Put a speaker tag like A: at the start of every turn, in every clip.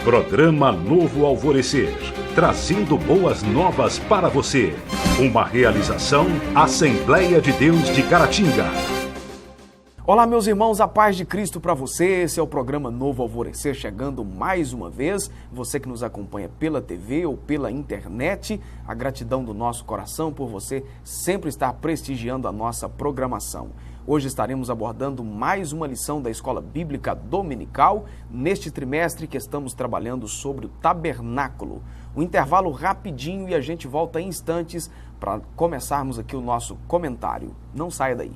A: Programa Novo Alvorecer, trazendo boas novas para você. Uma realização Assembleia de Deus de Caratinga.
B: Olá, meus irmãos, a paz de Cristo para você. Esse é o programa Novo Alvorecer, chegando mais uma vez. Você que nos acompanha pela TV ou pela internet, a gratidão do nosso coração por você sempre estar prestigiando a nossa programação. Hoje estaremos abordando mais uma lição da Escola Bíblica Dominical, neste trimestre que estamos trabalhando sobre o tabernáculo. Um intervalo rapidinho e a gente volta em instantes para começarmos aqui o nosso comentário. Não saia daí.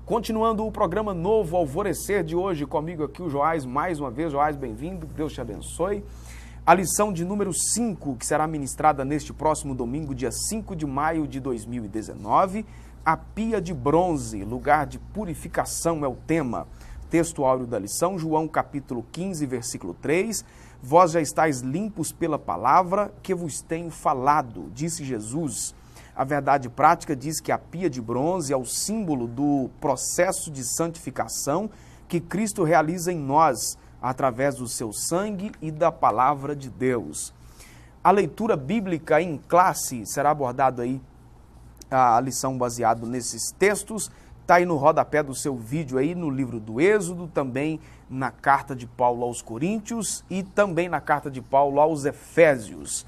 B: Continuando o programa Novo Alvorecer de hoje, comigo aqui o Joás, mais uma vez. Joás, bem-vindo, Deus te abençoe. A lição de número 5, que será ministrada neste próximo domingo, dia 5 de maio de 2019, a pia de bronze, lugar de purificação é o tema. Texto áureo da lição, João capítulo 15, versículo 3, vós já estáis limpos pela palavra que vos tenho falado, disse Jesus. A verdade prática diz que a pia de bronze é o símbolo do processo de santificação que Cristo realiza em nós, através do seu sangue e da palavra de Deus. A leitura bíblica em classe será abordada aí, a lição baseada nesses textos, está aí no rodapé do seu vídeo aí, no livro do Êxodo, também na carta de Paulo aos Coríntios e também na carta de Paulo aos Efésios.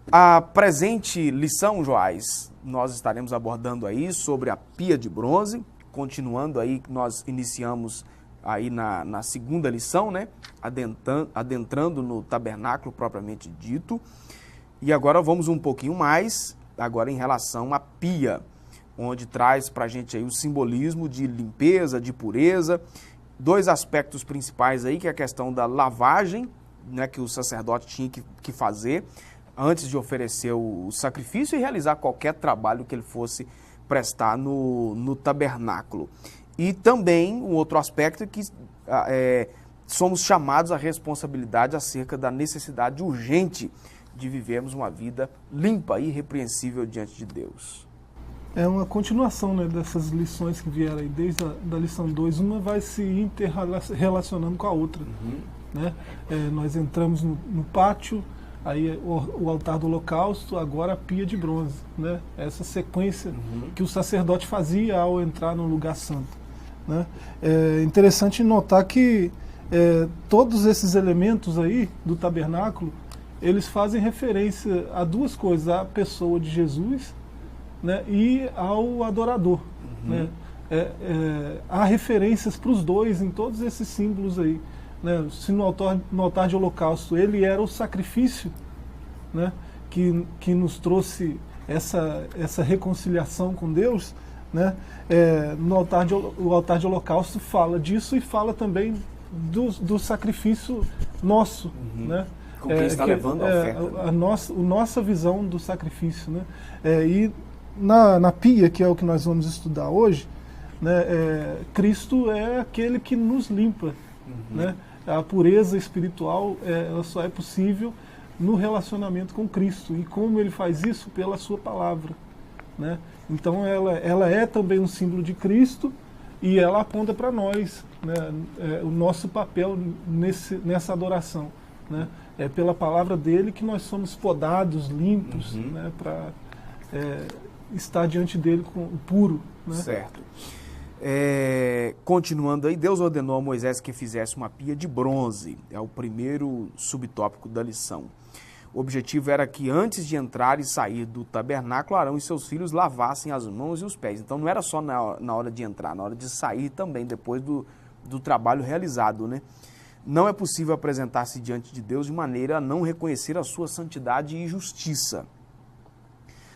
B: A presente lição, Joás, nós estaremos abordando aí sobre a pia de bronze, continuando aí, nós iniciamos aí na segunda lição, né, adentrando no tabernáculo propriamente dito, e agora vamos um pouquinho mais, agora em relação à pia, onde traz pra gente aí o simbolismo de limpeza, de pureza, dois aspectos principais aí, que é a questão da lavagem, né, que o sacerdote tinha que fazer, antes de oferecer o sacrifício e realizar qualquer trabalho que ele fosse prestar no tabernáculo. E também um outro aspecto é que somos chamados à responsabilidade acerca da necessidade urgente de vivermos uma vida limpa e irrepreensível diante de Deus.
C: É uma continuação, né, dessas lições que vieram aí, desde a lição 2, uma vai se interrelacionando com a outra. Né? Nós entramos no pátio, aí o altar do holocausto, agora a pia de bronze, né? Essa sequência que o sacerdote fazia ao entrar no lugar santo, né? É interessante notar que todos esses elementos aí do tabernáculo, eles fazem referência a duas coisas, a pessoa de Jesus, né, e ao adorador. Né? Há referências para os dois em todos esses símbolos aí. Né? Se no altar de holocausto ele era o sacrifício, né, que nos trouxe essa reconciliação com Deus, né, o altar de holocausto fala disso e fala também do sacrifício nosso, né?
B: Com quem está levando a oferta.
C: A nossa visão do sacrifício. Né? E na pia, que é o que nós vamos estudar hoje, né, Cristo é aquele que nos limpa. Né? A pureza espiritual ela só é possível no relacionamento com Cristo. E como ele faz isso? Pela sua palavra. Né? Então ela é também um símbolo de Cristo e ela aponta para nós, né, o nosso papel nessa adoração. Né? É pela palavra dele que nós somos podados, limpos, né, para estar diante dele puro. Né?
B: Certo. Continuando aí, Deus ordenou a Moisés que fizesse uma pia de bronze. É o primeiro subtópico da lição. O objetivo era que antes de entrar e sair do tabernáculo, Arão e seus filhos lavassem as mãos e os pés. Então não era só na hora de entrar, na hora de sair também, depois do trabalho realizado, né? Não é possível apresentar-se diante de Deus de maneira a não reconhecer a sua santidade e justiça.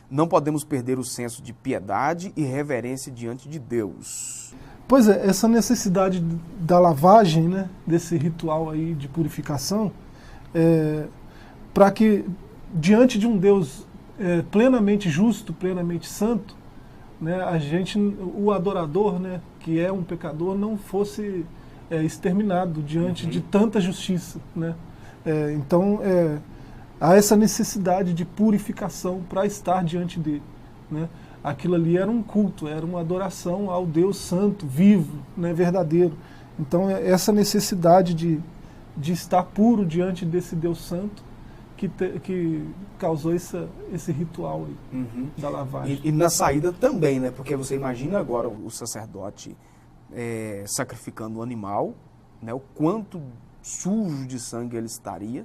B: Não podemos perder o senso de piedade e reverência diante de Deus.
C: Pois é, essa necessidade da lavagem, né, desse ritual aí de purificação, para que diante de um Deus plenamente justo, plenamente santo, né, o adorador, né, que é um pecador, não fosse exterminado diante de tanta justiça, né? Então, há essa necessidade de purificação para estar diante dele, né? Aquilo ali era um culto, era uma adoração ao Deus santo, vivo, né, verdadeiro. Então, essa necessidade de estar puro diante desse Deus santo que causou esse ritual aí, da lavagem.
B: E na saída também, né? Porque você imagina agora o sacerdote sacrificando o animal, né? O quanto sujo de sangue ele estaria.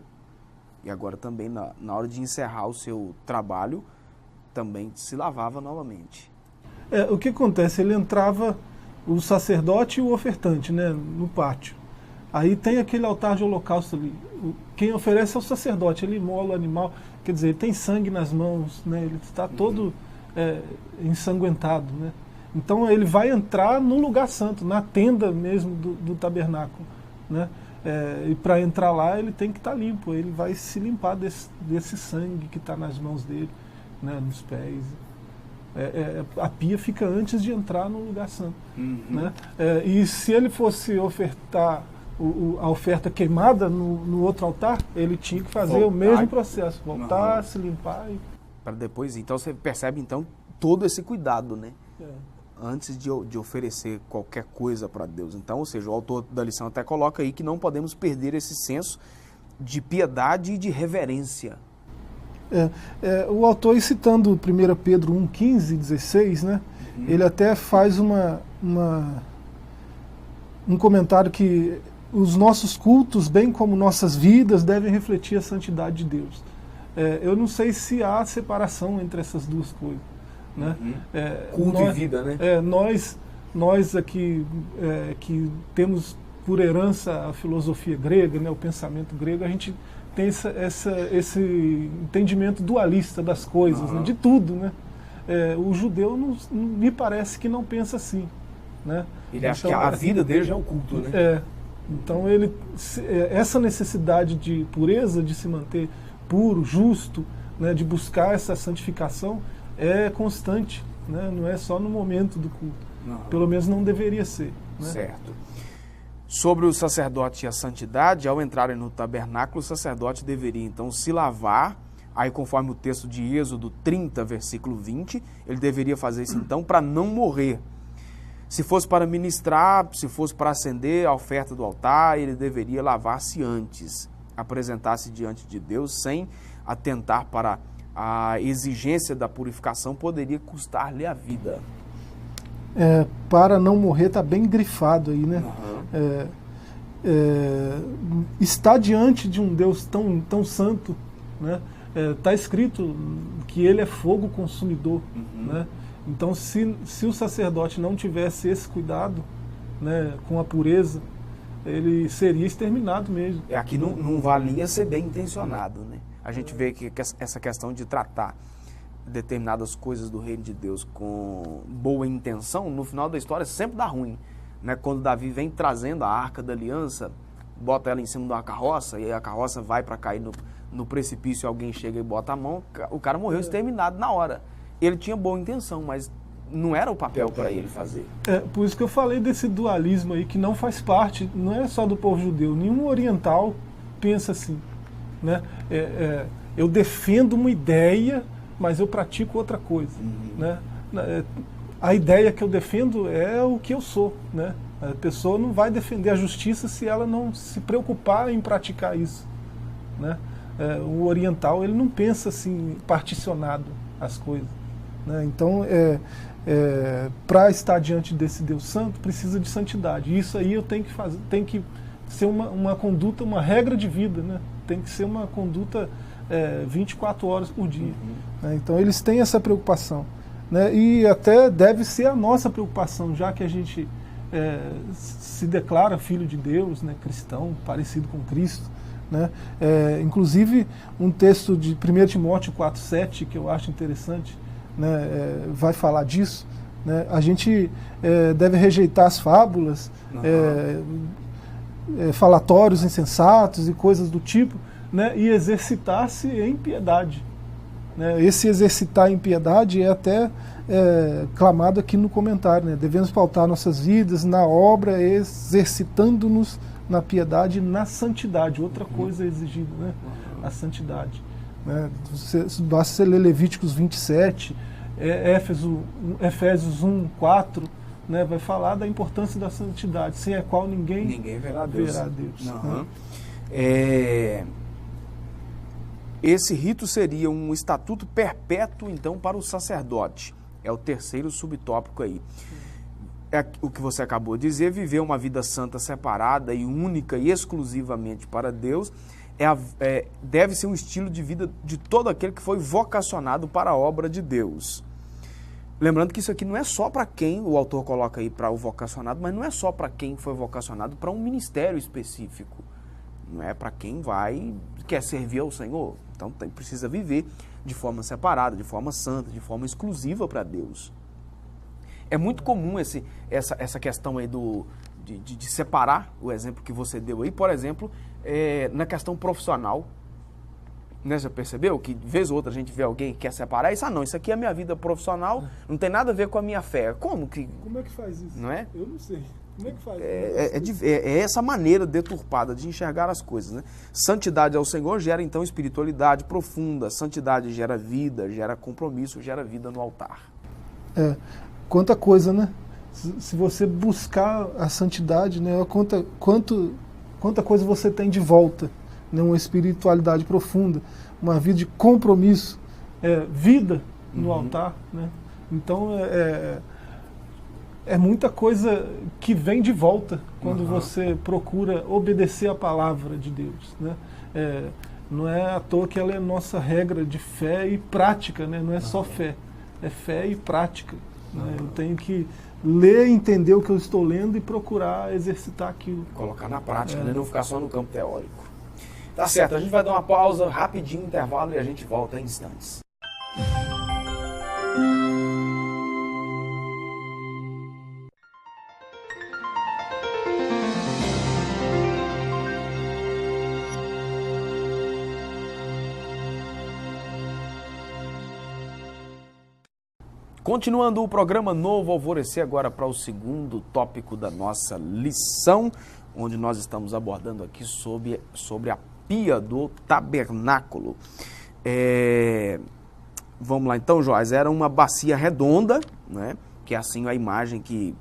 B: E agora também, na hora de encerrar o seu trabalho, também se lavava novamente.
C: O que acontece? Ele entrava, o sacerdote e o ofertante, né, no pátio. Aí tem aquele altar de holocausto ali. Quem oferece é o sacerdote, ele imola o animal, quer dizer, ele tem sangue nas mãos, né, ele está todo ensanguentado, né? Então ele vai entrar no lugar santo, na tenda mesmo do tabernáculo, né? E para entrar lá ele tem que estar limpo, ele vai se limpar desse sangue que está nas mãos dele, né, nos pés. A pia fica antes de entrar no lugar santo, né? E se ele fosse ofertar a oferta queimada no outro altar, ele tinha que fazer o mesmo processo, voltar, se limpar.
B: Para depois, então você percebe então todo esse cuidado, né? Antes de oferecer qualquer coisa para Deus. Então, ou seja, o autor da lição até coloca aí que não podemos perder esse senso de piedade e de reverência.
C: O autor, aí citando 1 Pedro 1, 15 e 16, né, ele até faz um comentário que os nossos cultos, bem como nossas vidas, devem refletir a santidade de Deus. Eu não sei se há separação entre essas duas coisas, né?
B: Culto e vida, né?
C: Nós aqui que temos por herança a filosofia grega, né, o pensamento grego, a gente tem esse entendimento dualista das coisas, né, de tudo, né? O judeu me parece que não pensa assim, né?
B: Ele acha que a vida dele já é o culto, né?
C: Então essa necessidade de pureza, de se manter puro, justo, né, de buscar essa santificação é constante, né? Não é só no momento do culto. Pelo menos não deveria ser, né?
B: Certo. Sobre o sacerdote e a santidade, ao entrarem no tabernáculo, o sacerdote deveria então se lavar. Aí, conforme o texto de Êxodo 30, versículo 20, ele deveria fazer isso então para não morrer. Se fosse para ministrar, se fosse para acender a oferta do altar, ele deveria lavar-se antes, apresentar-se diante de Deus sem atentar para a exigência da purificação, poderia custar-lhe a vida.
C: Para não morrer está bem grifado aí, né? Está diante de um Deus tão santo, né? Está escrito que ele é fogo consumidor, né? Então, se o sacerdote não tivesse esse cuidado, né, com a pureza, ele seria exterminado mesmo.
B: Aqui não valia ser bem intencionado, né? A gente vê que essa questão de tratar determinadas coisas do reino de Deus com boa intenção, no final da história sempre dá ruim, né? Quando Davi vem trazendo a Arca da Aliança, bota ela em cima de uma carroça, e aí a carroça vai para cair no precipício, alguém chega e bota a mão, o cara morreu exterminado na hora. Ele tinha boa intenção, mas não era o papel para ele fazer.
C: Por isso que eu falei desse dualismo aí, que não faz parte, não é só do povo judeu, nenhum oriental pensa assim, né? Eu defendo uma ideia, mas eu pratico outra coisa, né? A ideia que eu defendo é o que eu sou, né? A pessoa não vai defender a justiça se ela não se preocupar em praticar isso, né? O oriental, ele não pensa assim, particionado as coisas, né? Então, para estar diante desse Deus santo, precisa de santidade. Isso aí eu tenho que fazer, tem que ser uma conduta, uma regra de vida, né? Tem que ser uma conduta 24 horas por dia. Né? Então eles têm essa preocupação, né? E até deve ser a nossa preocupação, já que a gente se declara filho de Deus, né? Cristão, parecido com Cristo, né? Inclusive um texto de 1 Timóteo 4,7, que eu acho interessante, né? Vai falar disso, né? A gente deve rejeitar as fábulas, falatórios insensatos e coisas do tipo, né? E exercitar-se em piedade, né? Esse exercitar em piedade é até clamado aqui no comentário, né? Devemos pautar nossas vidas na obra, exercitando-nos na piedade e na santidade. Outra coisa exigida, né? A santidade. Né? Basta você ler Levíticos 27, Efésios 1, 4, né? Vai falar da importância da santidade, sem a qual ninguém
B: verá Deus.
C: Né?
B: Esse rito seria um estatuto perpétuo, então, para o sacerdote. É o terceiro subtópico aí. O que você acabou de dizer, viver uma vida santa separada e única e exclusivamente para Deus, deve ser um estilo de vida de todo aquele que foi vocacionado para a obra de Deus. Lembrando que isso aqui não é só para quem, o autor coloca aí para o vocacionado, mas não é só para quem foi vocacionado para um ministério específico. Não é para quem quer servir ao Senhor. Então precisa viver de forma separada, de forma santa, de forma exclusiva para Deus. É muito comum essa questão aí de separar, o exemplo que você deu aí, por exemplo, na questão profissional. Né, já percebeu que, de vez ou outra, a gente vê alguém que quer separar isso? Não, isso aqui é a minha vida profissional, não tem nada a ver com a minha fé. Como é que faz isso? Não é?
C: Eu não sei. Como é que faz?
B: É essa maneira deturpada de enxergar as coisas, né? Santidade ao Senhor gera, então, espiritualidade profunda. Santidade gera vida, gera compromisso, gera vida no altar.
C: Quanta coisa, né? Se você buscar a santidade, né? Quanta coisa você tem de volta, né? Uma espiritualidade profunda, uma vida de compromisso, vida no altar, né? Então, é muita coisa que vem de volta quando você procura obedecer a palavra de Deus, né? Não é à toa que ela é nossa regra de fé e prática, né? Não é só fé, é fé e prática. Né? Eu tenho que ler, entender o que eu estou lendo e procurar exercitar aquilo.
B: Colocar na prática, né? Não ficar só no campo teórico. Tá certo, a gente vai dar uma pausa, rapidinho, intervalo, e a gente volta em instantes. Continuando o programa Novo Alvorecer, agora para o segundo tópico da nossa lição, onde nós estamos abordando aqui sobre a pia do tabernáculo. Vamos lá então, Joás, era uma bacia redonda, né, que é assim a imagem que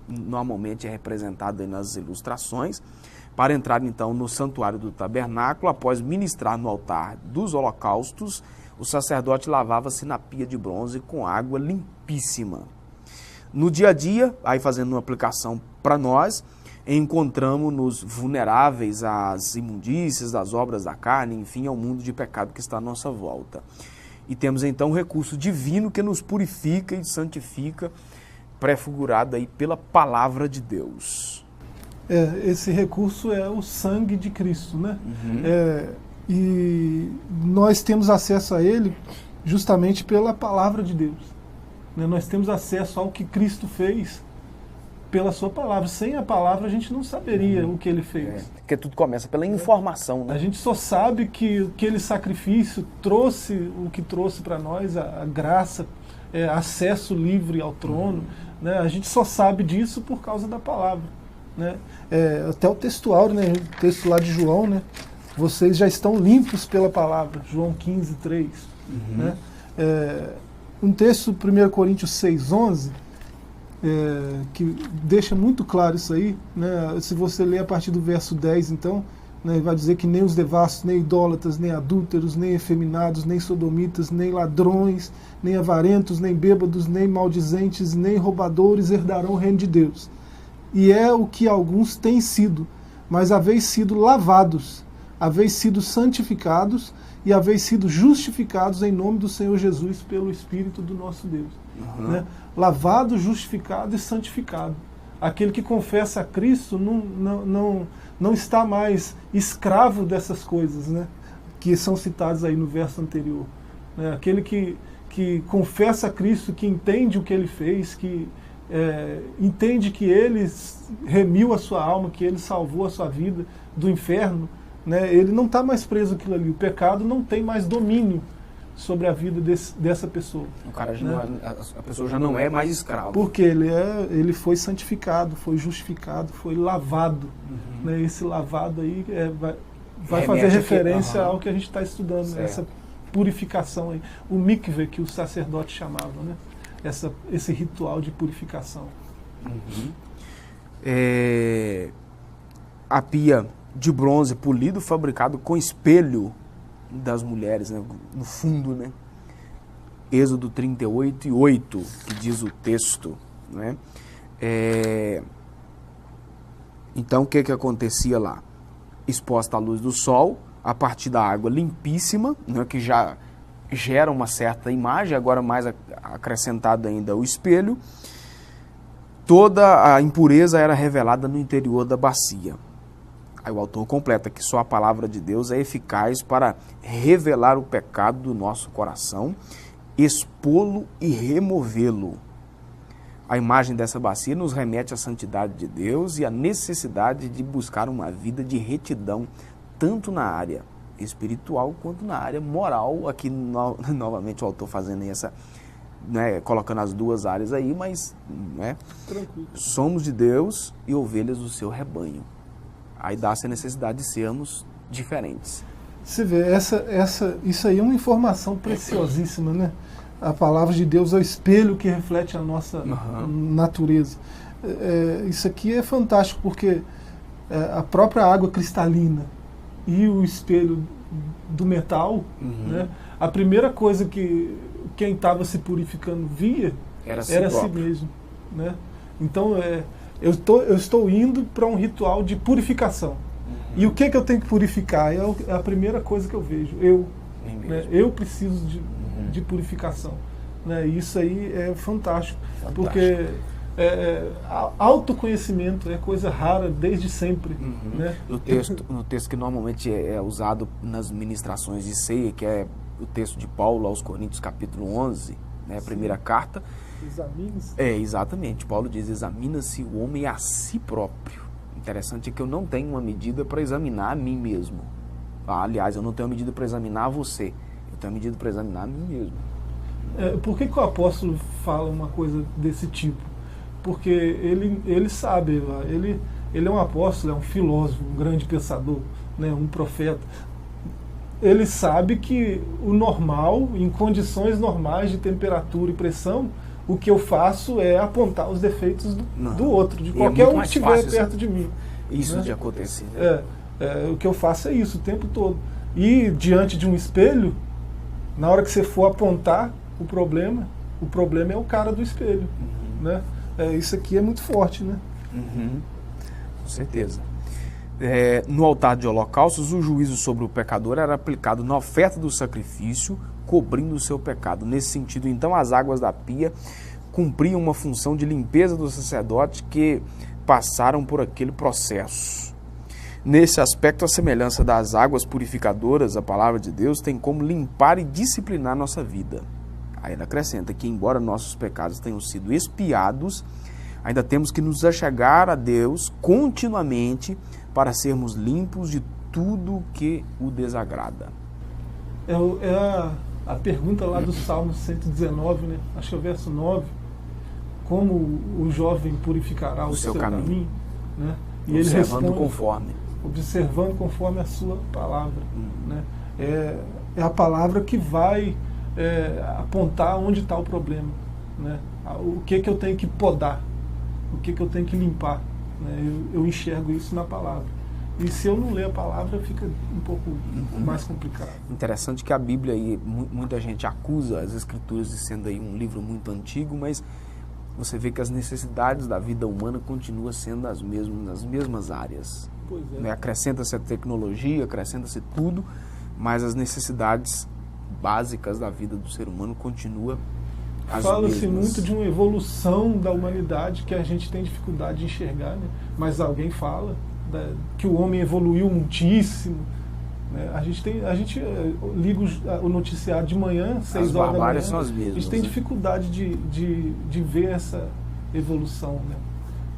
B: normalmente é representada nas ilustrações, para entrar então no santuário do tabernáculo. Após ministrar no altar dos holocaustos, o sacerdote lavava-se na pia de bronze com água limpíssima. No dia a dia, aí fazendo uma aplicação para nós, encontramos-nos vulneráveis às imundícias, das obras da carne, enfim, ao mundo de pecado que está à nossa volta. E temos então um recurso divino que nos purifica e santifica, prefigurado aí pela palavra de Deus.
C: Esse recurso é o sangue de Cristo, né? E nós temos acesso a ele justamente pela palavra de Deus, né? Nós temos acesso ao que Cristo fez pela sua palavra. Sem a palavra a gente não saberia o que ele fez.
B: Porque tudo começa pela informação, né?
C: A gente só sabe que aquele sacrifício trouxe o que trouxe para nós, a graça, acesso livre ao trono, né? A gente só sabe disso por causa da palavra, né? Até o textual, né? O texto lá de João, né? Vocês já estão limpos pela palavra, João 15, 3. Né? Um texto, 1 Coríntios 6, 11, que deixa muito claro isso aí, né? Se você ler a partir do verso 10, então, né, vai dizer que nem os devassos, nem idólatras, nem adúlteros, nem efeminados, nem sodomitas, nem ladrões, nem avarentos, nem bêbados, nem maldizentes, nem roubadores herdarão o reino de Deus. E é o que alguns têm sido, mas haveis sido lavados, haveis sido santificados e haveis sido justificados em nome do Senhor Jesus pelo Espírito do nosso Deus. Né? Lavado, justificado e santificado. Aquele que confessa a Cristo não está mais escravo dessas coisas, né, que são citadas aí no verso anterior. Né? Aquele que confessa a Cristo, que entende o que ele fez, que entende que ele remiu a sua alma, que ele salvou a sua vida do inferno, né? Ele não está mais preso àquilo ali. O pecado não tem mais domínio sobre a vida dessa pessoa.
B: O cara já
C: né?
B: a pessoa já não é mais escravo.
C: Porque ele foi santificado, foi justificado, foi lavado. Né? Esse lavado aí vai fazer referência ao que a gente está estudando, né? Essa purificação aí. O mikve que o sacerdote chamava, né? Esse ritual de purificação.
B: A pia de bronze polido, fabricado com espelho das mulheres, né? No fundo, né? Êxodo 38:8, que diz o texto, né? Então, o que acontecia lá? Exposta à luz do sol, a partir da água limpíssima, né? Que já gera uma certa imagem, agora mais acrescentado ainda o espelho, toda a impureza era revelada no interior da bacia. Aí o autor completa que só a palavra de Deus é eficaz para revelar o pecado do nosso coração, expô-lo e removê-lo. A imagem dessa bacia nos remete à santidade de Deus e à necessidade de buscar uma vida de retidão, tanto na área espiritual quanto na área moral. Aqui novamente o autor fazendo essa, né, colocando as duas áreas aí, mas né, somos de Deus e ovelhas do seu rebanho. Aí dá-se a necessidade de sermos diferentes.
C: Você vê, isso aí é uma informação preciosíssima, né? A palavra de Deus é o espelho que reflete a nossa natureza. Isso aqui é fantástico, porque a própria água cristalina e o espelho do metal, né? A primeira coisa que quem estava se purificando via era si mesmo, né? Então, eu estou indo para um ritual de purificação. E o que eu tenho que purificar? É a primeira coisa que eu vejo. Eu preciso de purificação. Né? Isso aí é fantástico. Porque autoconhecimento é coisa rara desde sempre. Né?
B: No texto que normalmente é usado nas ministrações de ceia, que é o texto de Paulo aos Coríntios, capítulo 11, né? A primeira carta.
C: Examine-se.
B: Exatamente. Paulo diz, examina-se o homem a si próprio. Interessante é que eu não tenho uma medida para examinar a mim mesmo. Aliás, eu não tenho uma medida para examinar você. Eu tenho uma medida para examinar a mim mesmo.
C: Por que o apóstolo fala uma coisa desse tipo? Porque ele sabe, ele é um apóstolo, é um filósofo, um grande pensador, né, um profeta. Ele sabe que o normal, em condições normais de temperatura e pressão, o que eu faço é apontar os defeitos do outro, de qualquer um que estiver perto de mim.
B: Isso, né? De acontecer.
C: O que eu faço é isso o tempo todo. E diante de um espelho, na hora que você for apontar o problema é o cara do espelho. Né? Isso aqui é muito forte, né?
B: Com certeza. No altar de holocaustos, o juízo sobre o pecador era aplicado na oferta do sacrifício, cobrindo o seu pecado. Nesse sentido, então, as águas da pia cumpriam uma função de limpeza dos sacerdotes que passaram por aquele processo. Nesse aspecto, a semelhança das águas purificadoras, a palavra de Deus tem como limpar e disciplinar nossa vida. Aí ela acrescenta que, embora nossos pecados tenham sido expiados, ainda temos que nos achegar a Deus continuamente para sermos limpos de tudo que o desagrada.
C: A pergunta lá do Salmo 119, né? Acho que é o verso 9, como o jovem purificará o seu caminho, né? E ele responde, observando conforme a sua palavra. Né? É a palavra que vai apontar onde está o problema. Né? O que eu tenho que podar, o que eu tenho que limpar. Né? Eu enxergo isso na palavra. E se eu não ler a palavra, fica um pouco mais complicado.
B: Interessante que a Bíblia, aí, muita gente acusa as Escrituras de sendo aí um livro muito antigo, mas você vê que as necessidades da vida humana continuam sendo as mesmas, nas mesmas áreas.
C: Pois é.
B: Né? Acrescenta-se a tecnologia, acrescenta-se tudo, mas as necessidades básicas da vida do ser humano continuam as mesmas.
C: Fala-se muito de uma evolução da humanidade que a gente tem dificuldade de enxergar, né? Mas alguém fala que o homem evoluiu muitíssimo. Né? A gente liga o noticiário de manhã, 6 horas da manhã.
B: São as mesmas,
C: a gente tem dificuldade de ver essa evolução. Né?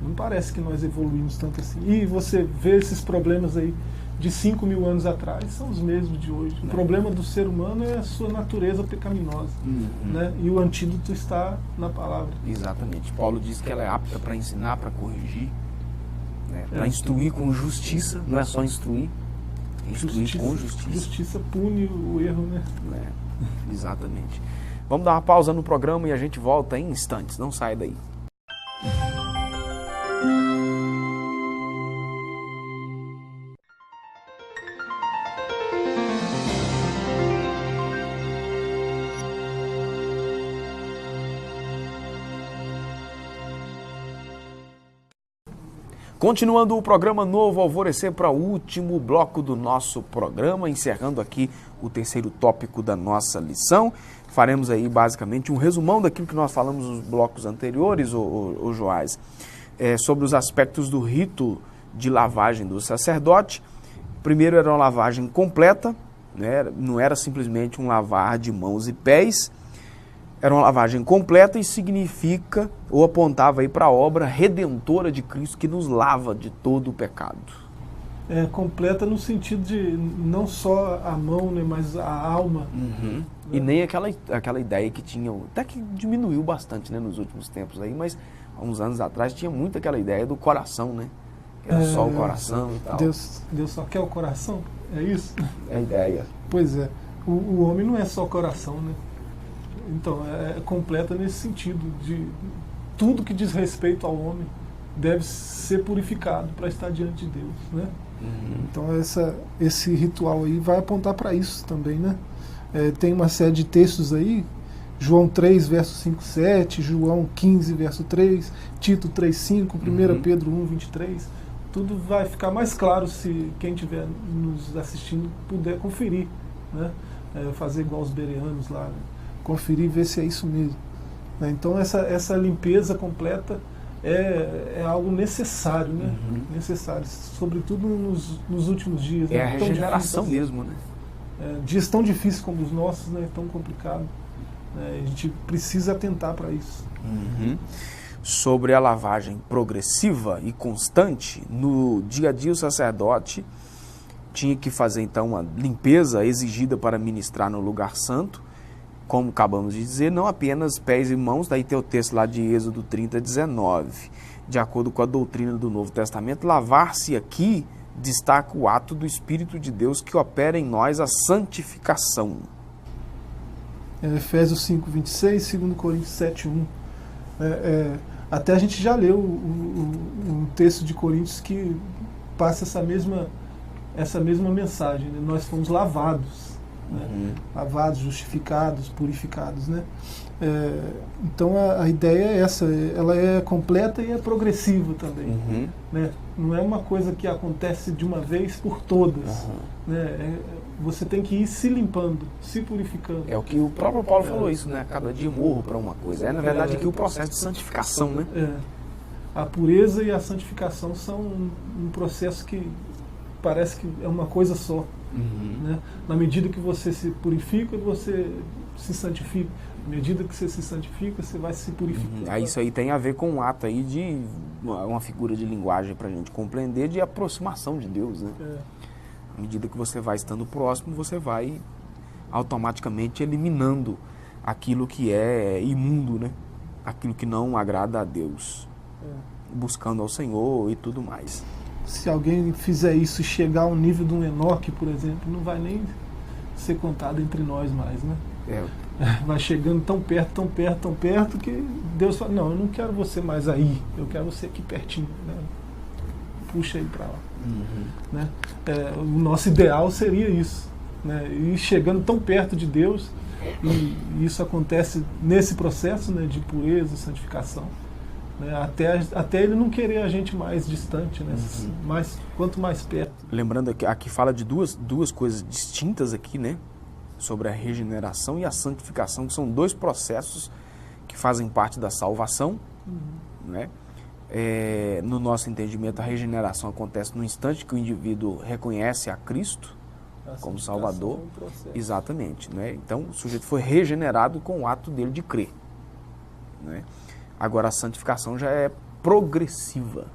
C: Não parece que nós evoluímos tanto assim. E você vê esses problemas aí de 5.000 anos atrás são os mesmos de hoje. O problema do ser humano é a sua natureza pecaminosa, né? E o antídoto está na palavra.
B: Exatamente. Paulo diz que ela é apta para ensinar, para corrigir, né? Para instruir com justiça, não é só instruir, instruir com justiça.
C: Justiça pune o erro, né?
B: Exatamente. Vamos dar uma pausa no programa e a gente volta em instantes, não sai daí. Continuando o programa Novo Alvorecer para o último bloco do nosso programa, encerrando aqui o terceiro tópico da nossa lição. Faremos aí basicamente um resumão daquilo que nós falamos nos blocos anteriores, o Joás, sobre os aspectos do rito de lavagem do sacerdote. Primeiro era uma lavagem completa, né? Não era simplesmente um lavar de mãos e pés, era uma lavagem completa e significa, ou apontava aí para a obra redentora de Cristo que nos lava de todo o pecado.
C: Completa no sentido de não só a mão, né, mas a alma.
B: Né? E nem aquela ideia que tinha, até que diminuiu bastante, né, nos últimos tempos aí, mas há uns anos atrás tinha muito aquela ideia do coração, né? Que era só o coração e tal.
C: Deus só quer o coração? É isso?
B: É a ideia.
C: Pois é. O homem não é só coração, né? Então, é completa nesse sentido, de tudo que diz respeito ao homem deve ser purificado para estar diante de Deus, né? Então, esse ritual aí vai apontar para isso também, né? Tem uma série de textos aí, João 3, verso 5, 7, João 15, verso 3, Tito 3, 5, 1 Pedro 1, 23. Tudo vai ficar mais claro se quem estiver nos assistindo puder conferir, né? Fazer igual os bereanos lá, né? Conferir e ver se é isso mesmo. Então essa limpeza completa é algo necessário, né? Necessário, sobretudo nos últimos dias.
B: É, né? A regeneração mesmo, né?
C: Dias tão difíceis como os nossos, né? Tão complicado. A gente precisa atentar para isso.
B: Sobre a lavagem progressiva e constante, no dia a dia o sacerdote tinha que fazer então uma limpeza exigida para ministrar no lugar santo, como acabamos de dizer, não apenas pés e mãos, daí tem o texto lá de Êxodo 30, 19. De acordo com a doutrina do Novo Testamento, lavar-se aqui destaca o ato do Espírito de Deus que opera em nós a santificação.
C: Efésios 5, 26, 2 Coríntios 7, 1. Até a gente já leu um texto de Coríntios que passa essa mesma mensagem, né? Nós fomos lavados. Lavados, justificados, purificados, né? Então a ideia é essa, ela é completa e é progressiva também, né? Não é uma coisa que acontece de uma vez por todas, né? Você tem que ir se limpando, se purificando.
B: É o que o próprio Paulo falou isso, né? Cada dia morro para uma coisa. Na verdade aqui o processo de santificação, né?
C: A pureza e a santificação são um processo que parece que é uma coisa só. Né? Na medida que você se purifica, você se santifica. Na medida que você se santifica, você vai se purificar.
B: Isso aí tem a ver com um ato aí de uma figura de linguagem para a gente compreender, de aproximação de Deus, né? À medida que você vai estando próximo, você vai automaticamente eliminando aquilo que é imundo, né? Aquilo que não agrada a Deus, buscando ao Senhor e tudo mais.
C: Se alguém fizer isso e chegar ao nível de um Enoque, por exemplo, não vai nem ser contado entre nós mais, né? Vai chegando tão perto, tão perto, tão perto, que Deus fala, não, eu não quero você mais aí, eu quero você aqui pertinho, né? Puxa aí para lá. Né? O nosso ideal seria isso, né? Ir chegando tão perto de Deus, e isso acontece nesse processo, né, de pureza, santificação. Até ele não querer a gente mais distante, né? Quanto mais perto.
B: Lembrando que aqui fala de duas coisas distintas aqui, né? Sobre a regeneração e a santificação, que são dois processos que fazem parte da salvação, né? No nosso entendimento, a regeneração acontece no instante que o indivíduo reconhece a Cristo como Salvador. Exatamente, né? Então, o sujeito foi regenerado com o ato dele de crer, né? Agora, a santificação já é progressiva.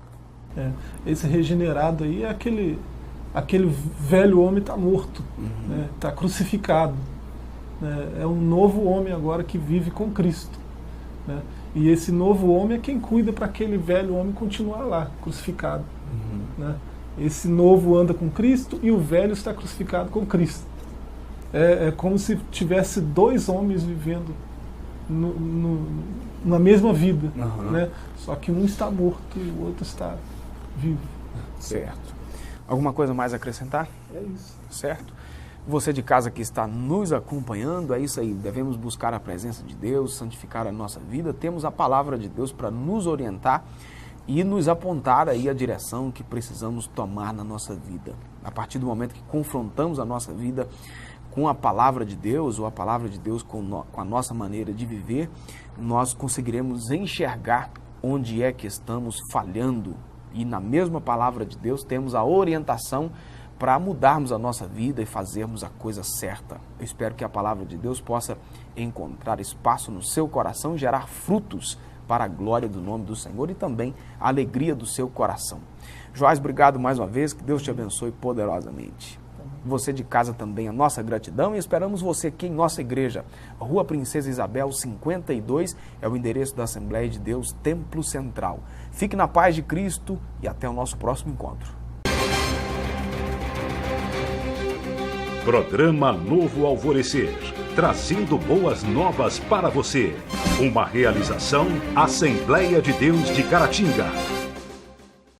C: Esse regenerado aí é aquele velho homem está morto, está crucificado. É um novo homem agora que vive com Cristo. Né? E esse novo homem é quem cuida para aquele velho homem continuar lá, crucificado. Né? Esse novo anda com Cristo e o velho está crucificado com Cristo. É como se tivesse dois homens vivendo na mesma vida. Né? Só que um está morto e o outro está vivo.
B: Certo. Alguma coisa mais a acrescentar?
C: É isso.
B: Certo? Você de casa que está nos acompanhando, é isso aí, devemos buscar a presença de Deus, santificar a nossa vida, temos a palavra de Deus para nos orientar e nos apontar aí a direção que precisamos tomar na nossa vida. A partir do momento que confrontamos a nossa vida com a palavra de Deus, ou a palavra de Deus com a nossa maneira de viver, nós conseguiremos enxergar onde é que estamos falhando. E na mesma palavra de Deus temos a orientação para mudarmos a nossa vida e fazermos a coisa certa. Eu espero que a palavra de Deus possa encontrar espaço no seu coração e gerar frutos para a glória do nome do Senhor e também a alegria do seu coração. Joás, obrigado mais uma vez, que Deus te abençoe poderosamente. Você de casa também, a nossa gratidão, e esperamos você aqui em nossa igreja. Rua Princesa Isabel 52 é o endereço da Assembleia de Deus, Templo Central. Fique na paz de Cristo e até o nosso próximo encontro.
A: Programa Novo Alvorecer, trazendo boas novas para você. Uma realização Assembleia de Deus de Caratinga.